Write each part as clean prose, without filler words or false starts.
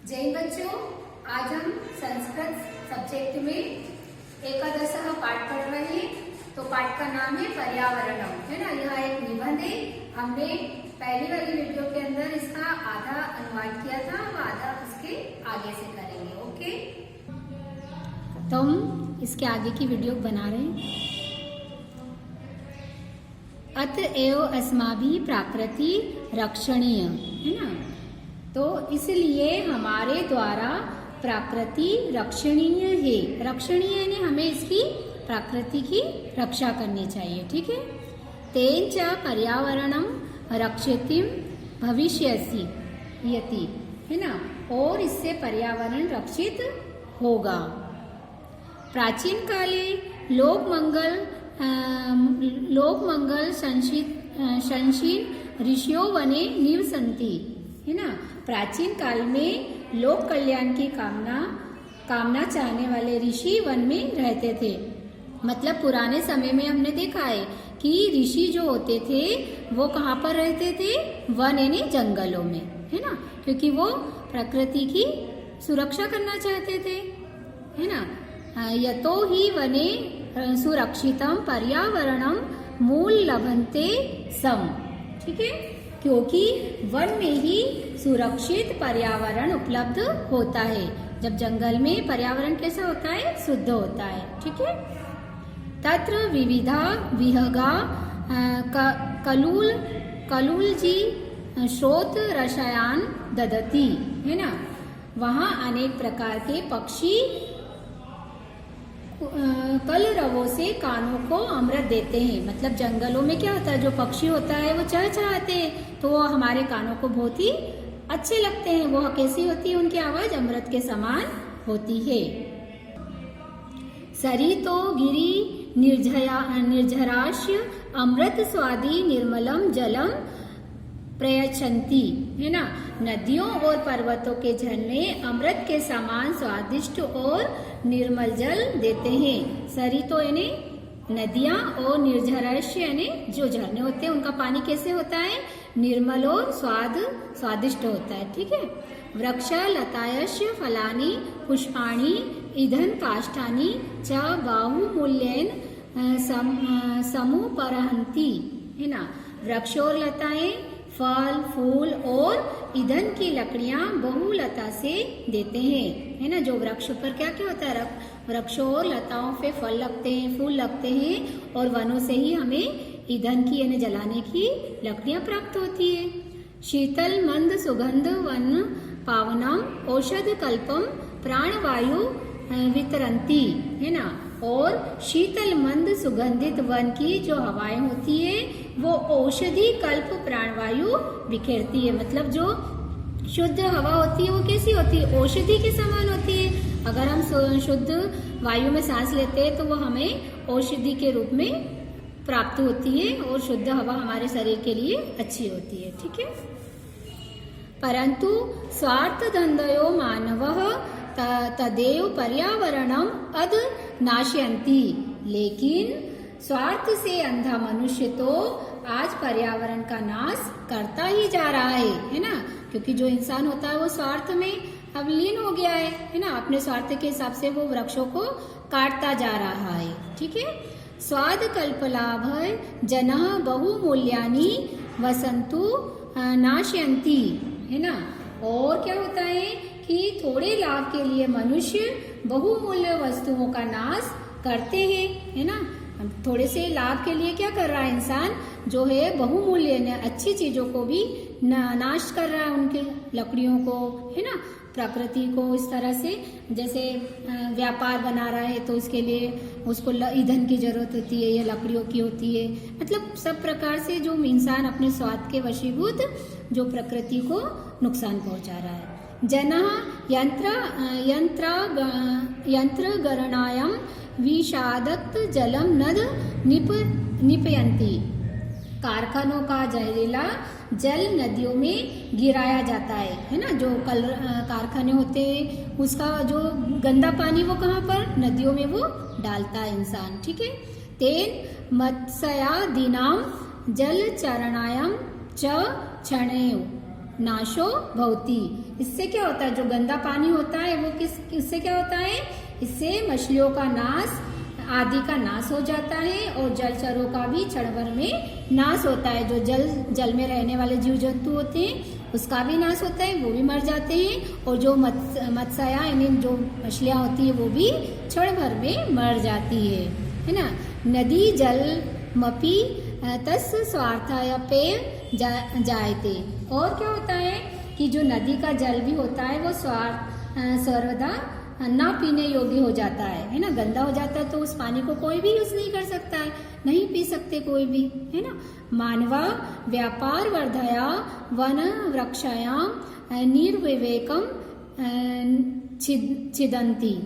जय बच्चों, आज हम संस्कृत सब्जेक्ट में एकादशः पाठ पढ़ रहे हैं। तो पाठ का नाम है पर्यावरणम, है ना। यह एक निबंध है। हमने पहली वाली वीडियो के अंदर इसका आधा अनुवाद किया था, वो आधा उसके आगे से करेंगे। ओके, तो हम इसके आगे की वीडियो बना रहे हैं। अतएव अस्माभिः प्रकृति रक्षणीय, है ना। तो इसलिए हमारे द्वारा प्रकृति रक्षणीय है। रक्षणीय यानी हमें इसकी प्रकृति की रक्षा करनी चाहिए, ठीक है। तेन च पर्यावरणम रक्षितिम भविष्यसि यति, है ना। और इससे पर्यावरण रक्षित होगा। प्राचीन काले लोकमंगल संशील ऋषियों वने निवसन्ति, है ना। प्राचीन काल में लोक कल्याण की कामना चाहने वाले ऋषि वन में रहते थे। मतलब पुराने समय में हमने देखा है कि ऋषि जो होते थे वो कहाँ पर रहते थे? वन यानी जंगलों में, है ना। क्योंकि वो प्रकृति की सुरक्षा करना चाहते थे, है ना। यतो ही वने सुरक्षितम पर्यावरणम मूल लभन्ते सम, ठीक है। क्योंकि वन में ही सुरक्षित पर्यावरण उपलब्ध होता है। जब जंगल में पर्यावरण कैसा होता है? शुद्ध होता है, ठीक है। तत्र विविधा विहगा कलूल जी श्रोत रसायन ददती, है ना। वहाँ अनेक प्रकार के पक्षी कलरवों से कानों को अमृत देते हैं। मतलब जंगलों में क्या होता है, जो पक्षी होता है वो चहचहाते हैं, तो वो हमारे कानों को बहुत ही अच्छे लगते हैं। वो कैसी होती है? उनकी आवाज अमृत के समान होती है। सरितो गिरी निर्झराश्य अमृत स्वादी निर्मलम जलम प्रयच्छन्ति, है ना। नदियों और पर्वतों के झरने अमृत के समान स्वादिष्ट और निर्मल जल देते हैं। सरितो यानी नदियां और निर्झराश्य यानी जो झरने होते हैं उनका पानी कैसे होता है? निर्मल और स्वादिष्ट होता है, ठीक है। वृक्ष लतायश्य फलानि पुष्पाणि ईंधन काष्ठानि च बाहुमूल्येन समुपरहन्ति, है ना। वृक्ष और लताएं फल फूल और ईंधन की लकड़ियां बहुलता से देते हैं, है ना। जो वृक्ष पर क्या क्या होता है? वृक्षों और लताओं पे फल लगते हैं, फूल लगते हैं, और वनों से ही हमें ईंधन की यानी जलाने की लकड़ियां प्राप्त होती है। शीतल मंद सुगंध वन पावनम औषध कल्पम प्राणवायु वितरंती, है ना। और शीतल मंद सुगंधित वन की जो हवाएं होती है वो औषधि कल्प प्राणवायु बिखेरती है। मतलब जो शुद्ध हवा होती है वो कैसी होती है? औषधि के समान होती है। अगर हम शुद्ध वायु में सांस लेते हैं तो वो हमें औषधि के रूप में प्राप्त होती है, और शुद्ध हवा हमारे शरीर के लिए अच्छी होती है, ठीक है। परंतु स्वार्थ धंधयो मानवः तदेव पर्यावरणम अद नाशयन्ति। लेकिन स्वार्थ से अंधा मनुष्य तो आज पर्यावरण का नाश करता ही जा रहा है ना। क्योंकि जो इंसान होता है वो स्वार्थ में अब लीन हो गया है ना। अपने स्वार्थ के हिसाब से वो वृक्षों को काटता जा रहा है, ठीक है। स्वाद कल्पलाभ जनः बहुमूल्यानि वसंतु नाशयन्ति, है ना। और क्या होता है कि थोड़े लाभ के लिए मनुष्य बहुमूल्य वस्तुओं का नाश करते हैं, है ना। थोड़े से लाभ के लिए क्या कर रहा है इंसान? जो है बहुमूल्य अच्छी चीजों को भी नाश कर रहा है, उनके लकड़ियों को, है ना, प्रकृति को। इस तरह से जैसे व्यापार बना रहा है तो उसके लिए उसको ईंधन की जरूरत होती है या लकड़ियों की होती है। मतलब सब प्रकार से जो इंसान अपने स्वार्थ के वशीभूत जो प्रकृति को नुकसान पहुंचा रहा है। जनः यंत्र गणनायम विषादक्त जलम नद निपयन्ति। कारखानों का जहरीला जल नदियों में गिराया जाता है ना। जो कारखाने होते हैं उसका जो गंदा पानी वो कहाँ पर? नदियों में वो डालता है इंसान, ठीक है। तेन मत्स्यादीनाम जल चरणायम च क्षणेव नाशो भवति। इससे क्या होता है, जो गंदा पानी होता है वो इससे क्या होता है, इससे मछलियों का नाश आदि का नाश हो जाता है और जलचरों का भी क्षण भर में नाश होता है। जो जल में रहने वाले जीव जंतु होते हैं उसका भी नाश होता है, वो भी मर जाते हैं, और जो मत्स्या यानी जो मछलियाँ होती है वो भी क्षण भर में मर जाती है ना। नदी जल मपी तस् स्वार्थायपे जायते। और क्या होता है कि जो नदी का जल भी होता है वो सर्वदा ना पीने योग्य हो जाता है ना, गंदा हो जाता है तो उस पानी को कोई भी यूज नहीं कर सकता है, नहीं पी सकते कोई भी, है ना। मानवा व्यापार वर्धया वन वृक्षायाम निर्विवेकम छिदंती।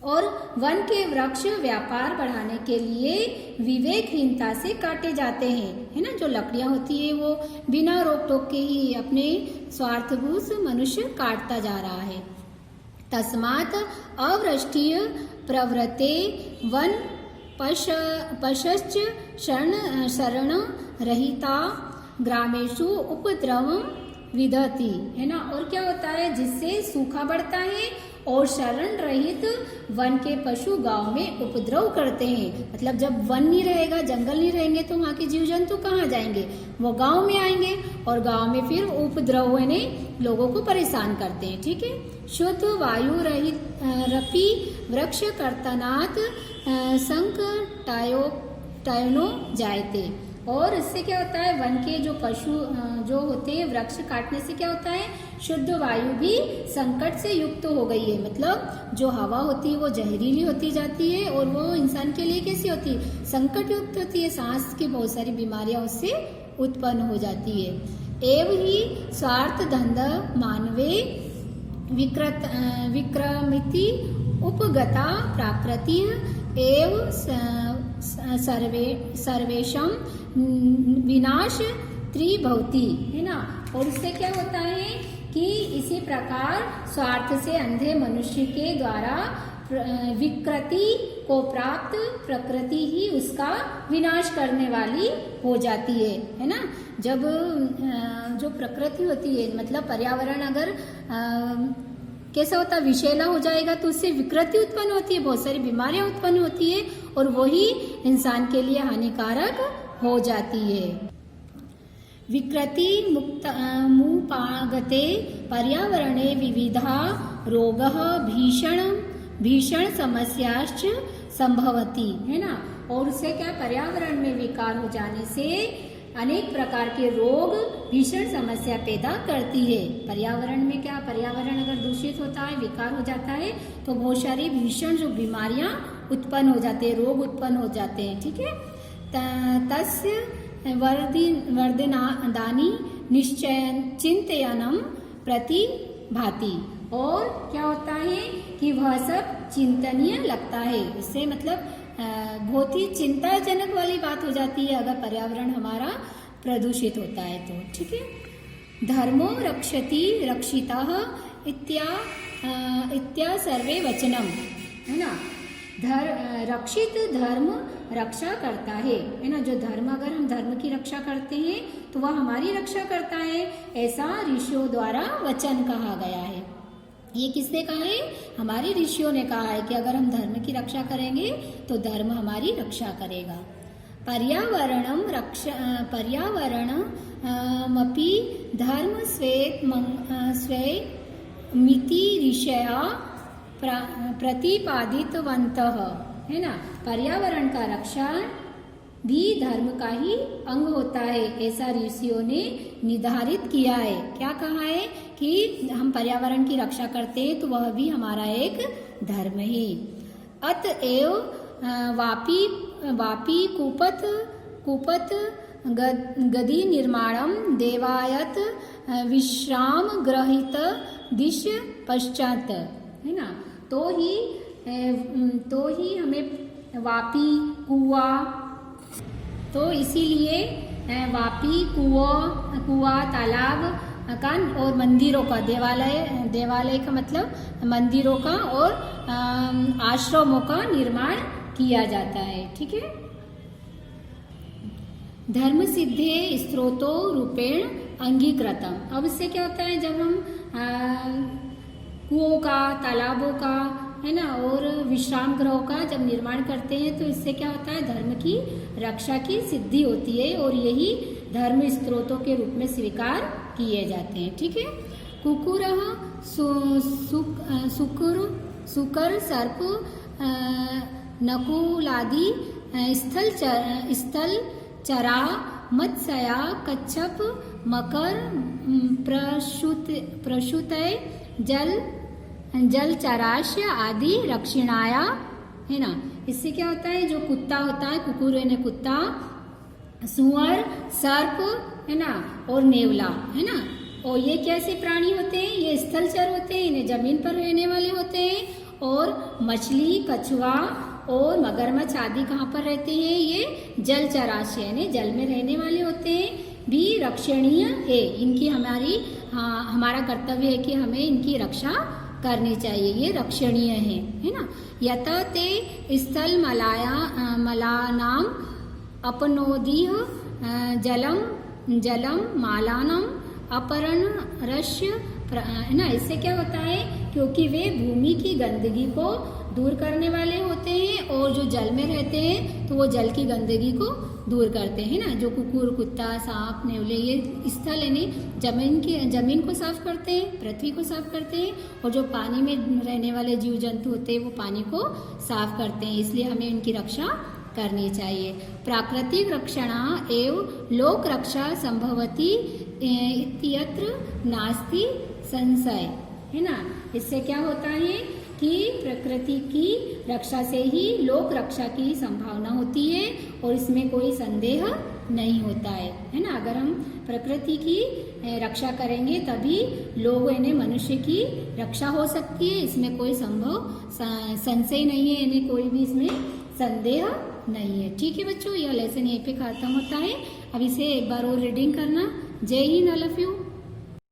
और वन के वृक्ष व्यापार बढ़ाने के लिए विवेकहीनता से काटे जाते हैं, है ना। जो लकड़ियां होती है वो बिना रोक टोक के ही अपने स्वार्थभूष मनुष्य काटता जा रहा है। तस्मात् अवृष्टिय प्रवृत्ते वन पश्च शरण रहिता ग्रामेषु उपद्रवम विदति, है ना। और क्या होता है, जिससे सूखा बढ़ता है और शरण रहित वन के पशु गांव में उपद्रव करते हैं। मतलब जब वन नहीं रहेगा, जंगल नहीं रहेंगे तो वहाँ के जीव जंतु कहाँ जाएंगे, वो गांव में आएंगे और गांव में फिर उपद्रव यानी लोगों को परेशान करते हैं, ठीक है। शुद्ध वायु रहित रपी वृक्ष कर्तनात् संकटायनो जायते। और इससे क्या होता है, वन के जो पशु जो होते हैं, वृक्ष काटने से क्या होता है, शुद्ध वायु भी संकट से युक्त हो गई है। मतलब जो हवा होती है वो जहरीली होती जाती है और वो इंसान के लिए कैसी होती है, संकट युक्त होती है। सांस की बहुत सारी बीमारियां उससे उत्पन्न हो जाती है। एव ही स्वार्थ धंधा मानवे विक्रमिति उपगता प्राकृति एव सर्वेशम विनाश त्रिभवती, है ना। और इससे क्या होता है कि इसी प्रकार स्वार्थ से अंधे मनुष्य के द्वारा विकृति को प्राप्त प्रकृति ही उसका विनाश करने वाली हो जाती है ना। जब जो प्रकृति होती है, मतलब पर्यावरण अगर कैसा होता है, विषैला हो जाएगा तो उससे विकृति उत्पन्न होती है, बहुत सारी बीमारियां उत्पन्न होती है और वही इंसान के लिए हानिकारक हो जाती है। विकृति मुपागते पर्यावरणे विविधा रोगः भीषण समस्याश्च संभवती, है ना। और उससे क्या, पर्यावरण में विकार हो जाने से अनेक प्रकार के रोग भीषण समस्या पैदा करती है। पर्यावरण में क्या, पर्यावरण अगर दूषित होता है, विकार हो जाता है तो बहुत सारी भीषण जो बीमारियां उत्पन्न हो जाते हैं, रोग उत्पन्न हो जाते हैं, ठीक है। तस्य वर्धनादानी निश्चय चिंतनम प्रति भाति। और क्या होता है कि वह सब चिंतनीय लगता है। इससे मतलब बहुत ही चिंताजनक वाली बात हो जाती है अगर पर्यावरण हमारा प्रदूषित होता है तो, ठीक है। धर्मो रक्षति रक्षितः इत्या सर्वे वचनम, है ना। रक्षित धर्म रक्षा करता है ना। जो धर्म, अगर हम धर्म की रक्षा करते हैं तो वह हमारी रक्षा करता है, ऐसा ऋषियों द्वारा वचन कहा गया है। ये किसने कहा है, हमारे ऋषियों ने कहा है कि अगर हम धर्म की रक्षा करेंगे तो धर्म हमारी रक्षा करेगा। पर्यावरणमपि धर्म स्वे मिति ऋषया प्रतिपादितवन्तः, है ना। पर्यावरण का रक्षा भी धर्म का ही अंग होता है, ऐसा ऋषियों ने निर्धारित किया है। क्या कहा है कि हम पर्यावरण की रक्षा करते हैं तो वह भी हमारा एक धर्म है। अतएव वापी कूपत गदी निर्माणम देवायत विश्राम ग्रहित दिश पश्चात, है ना। तो ही हमें वापी कुआ, तो इसीलिए वापी कुआ तालाब का और मंदिरों का, देवालय का मतलब मंदिरों का और आश्रमों का निर्माण किया जाता है, ठीक है। धर्म सिद्धे स्त्रोतो रूपेण अंगीकृतम। अब इससे क्या होता है, जब हम कुओं का, तालाबों का, है ना, और विश्राम गृहों का जब निर्माण करते हैं तो इससे क्या होता है, धर्म की रक्षा की सिद्धि होती है और यही धर्म स्त्रोतों के रूप में स्वीकार किए जाते हैं। ठीक है। कुकुरः सुकर सर्प नकुलादि स्थल चरा मत्स्या कच्छप मकर प्रसूतय जलचरास्य आदि रक्षिणाया, है ना। इससे क्या होता है, जो कुत्ता होता है, कुकुर यानी कुत्ता, सुअर, सर्प, है ना, और नेवला, है ना, और ये कैसे प्राणी होते हैं, ये स्थलचर होते हैं, इन्हें जमीन पर रहने वाले होते हैं, और मछली, कछुआ और मगरमच्छ आदि कहाँ पर रहते हैं, ये जलचरास्य यानी जल में रहने वाले होते हैं, भी रक्षणीय है। इनकी हमारा कर्तव्य है कि हमें इनकी रक्षा करनी चाहिए, ये रक्षणीय है ना। यत ते स्थल मलानाम अपनोदीह जलम मालानम अपरण रस्य, है ना। इससे क्या होता है, क्योंकि वे भूमि की गंदगी को दूर करने वाले होते हैं और जो जल में रहते हैं तो वो जल की गंदगी को दूर करते हैं ना। जो कुकुर, कुत्ता, सांप, नेवले, ये स्थल यानी जमीन को साफ करते हैं, पृथ्वी को साफ करते हैं, और जो पानी में रहने वाले जीव जंतु होते हैं वो पानी को साफ करते हैं, इसलिए हमें इनकी रक्षा करनी चाहिए। प्राकृतिक रक्षणा एवं लोक रक्षा संभवती इत्यत्र नास्ति संशय, है ना। इससे क्या होता है कि प्रकृति की रक्षा से ही लोक रक्षा की संभावना होती है और इसमें कोई संदेह नहीं होता है ना। अगर हम प्रकृति की रक्षा करेंगे तभी लोग यानी मनुष्य की रक्षा हो सकती है, इसमें कोई संभव संशय नहीं है, यानी कोई भी इसमें संदेह नहीं है। ठीक है बच्चों, यह लेसन यहीं पे खत्म होता है। अब इसे एक बार और रीडिंग करना। जय हिंद, ऑल ऑफ यू।